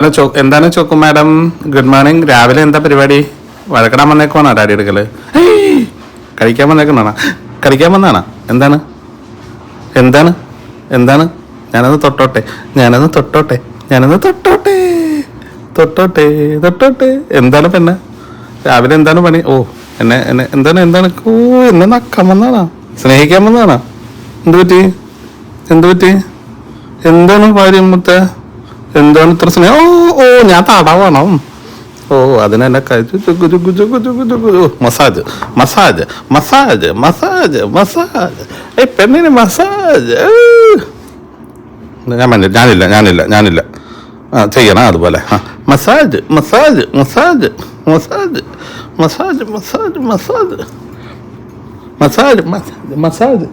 എന്താണ് ചോക്കു madam? Good morning. രാവിലെ എന്താ പരിപാടി? വഴക്കിടാൻ വന്നേക്കുവാണോ ഡാഡി എടുക്കല്? കഴിക്കാൻ വന്നേക്കണാണോ? കഴിക്കാൻ വന്നാണോ? എന്താണ് എന്താണ് എന്താണ്? ഞാനത് തൊട്ടോട്ടെ ഞാനത് തൊട്ടോട്ടെ ഞാനത് തൊട്ടോട്ടെ തൊട്ടോട്ടെ തൊട്ടോട്ടെ. എന്താണ് പെണ്ണെ രാവിലെ എന്താണ് പണി? ഓ എന്നെ എന്നെ എന്താണ് എന്താണ്? ഓ എന്നെ നക്കാൻ വന്നാണോ? സ്നേഹിക്കാൻ വന്നാണോ? എന്തു പറ്റി എന്തു പറ്റി? എന്താണ് കാര്യം മുത്തേ? എന്താണ് ഇത്ര സ്നേഹം? ഓ ഓ ഞാൻ തടവാണോ? ഓ അതിനെന്നെ massage massage massage massage massage. പെണ്ണിന് മസാജ്. ഞാനില്ല ചെയ്യണം അതുപോലെ. Massage massage massage massage massage massage massage massage massage massage.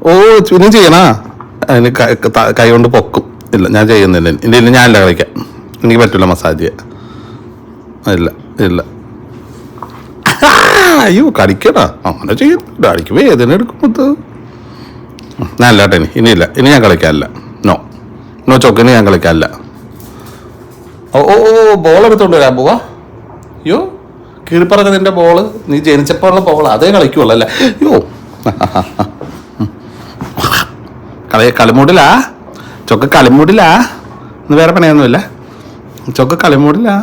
ഓ ഇനി ചെയ്യണ അതിന് കൈ കൊണ്ട് പൊക്കും. ഇല്ല ഞാൻ ചെയ്യുന്നില്ല. ഇല്ല ഞാനില്ല കളിക്കാം. എനിക്ക് പറ്റില്ല മസാജ് ചെയ്യാൻ. ഇല്ല ഇല്ല. അയ്യോ കടിക്കടാ അങ്ങനെ ചെയ്യുന്നില്ല. അടിക്ക് വേദന എടുക്കുമ്പോ ഞാൻ അല്ലാട്ടെ. ഇനിയില്ല. ഇനി ഞാൻ കളിക്കാനില്ല. No no chalk. ഇനി ഞാൻ കളിക്കാനില്ല. ഓ ഓ ഓ ബോൾ എടുത്തോണ്ട് വരാൻ പോവാ. അയ്യോ കീഴ്പ്പറഞ്ഞ നിന്റെ ബോള് നീ ജനിച്ചപ്പോഴുള്ള ബോൾ അതേ കളിക്കുള്ളൂ അല്ലേ? അയ്യോ കളിമൂടിലാ ചൊക്ക കളിമൂടിലാ. ഇന്ന് വേറെ പണിയൊന്നുമില്ല. ചൊക്ക കളിമൂടിലാ.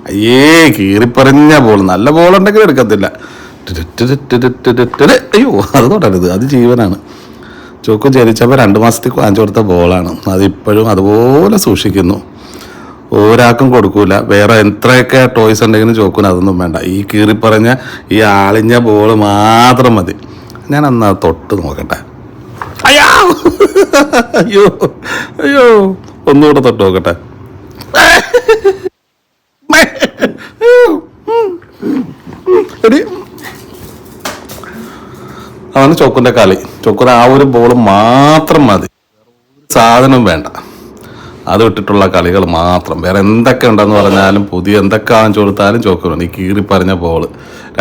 അയ്യേ കീറിപ്പറഞ്ഞ ബോൾ. നല്ല ബോളുണ്ടെങ്കിൽ എടുക്കത്തില്ല. അയ്യോ അത് തൊട്ടരുത്. അത് ജീവനാണ്. ചോക്ക് ജനിച്ചപ്പോൾ 2 മാസത്തേക്ക് വാങ്ങിച്ചു കൊടുത്ത ബോളാണ്. അതിപ്പോഴും അതുപോലെ സൂക്ഷിക്കുന്നു. ഒരാൾക്കും കൊടുക്കൂല. വേറെ എത്രയൊക്കെ ടോയ്സ് ഉണ്ടെങ്കിലും ചോക്കിന് അതൊന്നും വേണ്ട. ഈ കീറിപ്പറഞ്ഞ ഈ ആളിഞ്ഞ ബോൾ മാത്രം മതി. ഞാൻ അന്ന് തൊട്ട് നോക്കട്ടെ. അയ്യോ അയ്യോ അയ്യോ ഒന്നുകൂടെ തൊട്ട് നോക്കട്ടെ. അതാണ് ചോക്കിന്റെ കളി. ചോക്കിന് ആ ഒരു ബോൾ മാത്രം മതി. സാധനം വേണ്ട. അത് ഇട്ടിട്ടുള്ള കളികൾ മാത്രം. വേറെ എന്തൊക്കെ ഉണ്ടെന്ന് പറഞ്ഞാലും പുതിയ എന്തൊക്കെ വാങ്ങിച്ചു കൊടുത്താലും ചോക്കിനുണ്ട്. ഈ കീറി പറഞ്ഞ ബോള്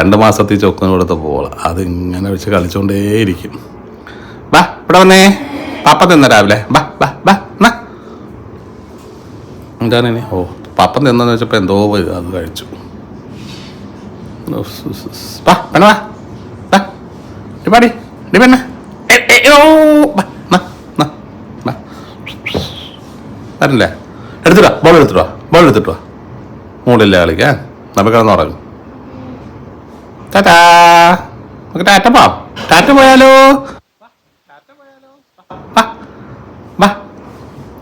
2 മാസത്തിൽ ചോക്കിന് കൊടുത്ത ബോള് അതിങ്ങനെ വെച്ച് കളിച്ചുകൊണ്ടേയിരിക്കും. ബാ ഇവിടെ വന്നേ. പാപ്പ തിന്ന രാവിലെ. ബാ ബാ ബാ എന്നാ എന്താണ് ഇനി? ഓ പാപ്പൻ തിന്നെന്ന് വെച്ചപ്പോൾ എന്തോ അത് കഴിച്ചു. വാ പെണ്ണ വാ വാ ഡിപ്പാടി ഡി പെണ്ണ. വരല്ലേ? എടുത്തിട്ടാ ബോൾ എടുത്തിട്ട് വാ. മൂടില്ല കളിക്കാൻ. നമുക്ക് കിടന്ന് ഉറങ്ങും. ടാറ്റാ. നമുക്ക് ടാറ്റ പോവാം. ടാറ്റ പോയാലോ?